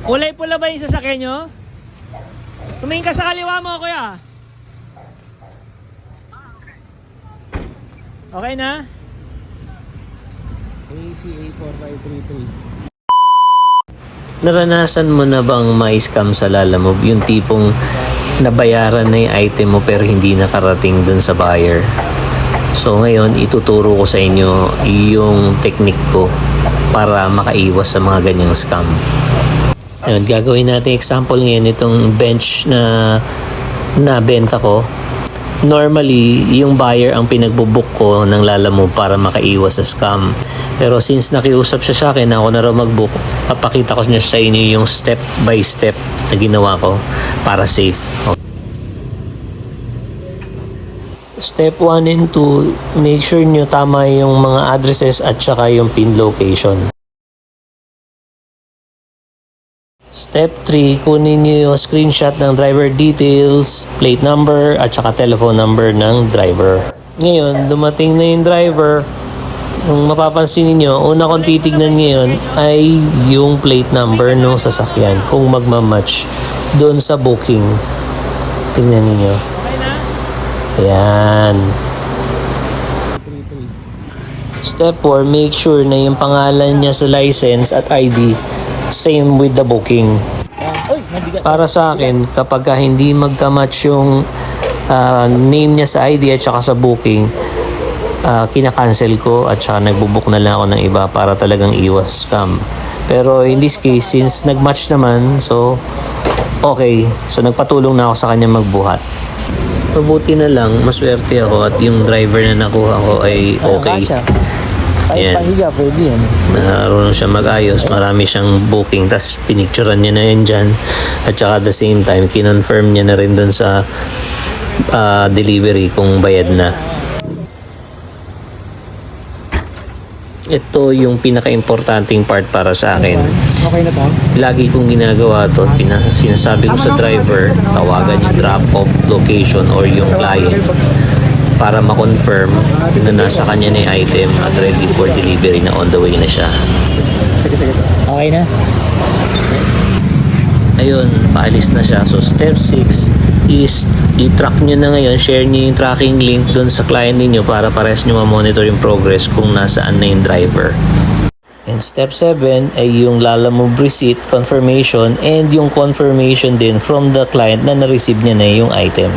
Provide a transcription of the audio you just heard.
Kulay pula ba yung sasakyan nyo? Tumingin ka sa kaliwa mo, kuya. Okay na? ACA4533. Naranasan mo na bang ma-scam sa Lalamove? Yung tipong nabayaran na yung item mo pero hindi nakarating dun sa buyer. So ngayon, ituturo ko sa inyo yung technique ko para makaiwas sa mga ganyang scam. Ayun, gagawin natin example ngayon itong bench na nabenta ko. Normally, yung buyer ang pinagbubook ko ng Lalamove para makaiwas sa scam. Pero since nakiusap siya sa akin na ako na raw mag-book, papakita ko niya sa inyo yung step by step na ginawa ko para safe. Step 1 and 2, make sure nyo tama yung mga addresses at saka yung pin location. Step 3, kunin nyo yung screenshot ng driver details, plate number, at saka telephone number ng driver. Ngayon, dumating na yung driver. Kung mapapansin niyo, una kong titignan ngayon ay yung plate number ng sasakyan kung magmamatch doon sa booking. Tingnan niyo. Ayan. Step 4, make sure na yung pangalan niya sa license at ID same with the booking. Para sa akin, kapag hindi magka-match yung name niya sa ID at saka sa booking, kinakancel ko at saka nagbubook na lang ako ng iba para talagang iwas scam. Pero in this case, since nagmatch naman, so okay. So nagpatulong na ako sa kanya magbuhat. Mabuti na lang, maswerte ako at yung driver na nakuha ko ay okay. Ayan. Marunong siya mag-ayos, marami siyang booking, tas pinicturean niya na yan dyan. At saka at the same time, kinonfirm niya na rin dun sa delivery kung bayad na. Ito yung pinaka-importanting part para sa akin. Okay na to? Lagi kong ginagawa to. Sinasabi ko sa driver, tawagan yung drop-off location or yung client para ma-confirm na nasa kanya na yung item at ready for delivery na on the way na siya. Okay na? Ayun, paalis na siya. So step 6 is i-track nyo na ngayon, share nyo yung tracking link doon sa client ninyo para pares nyo ma-monitor yung progress kung nasaan na yung driver. And step 7 ay yung Lalamove receipt confirmation and yung confirmation din from the client na na-receive niya na yung item.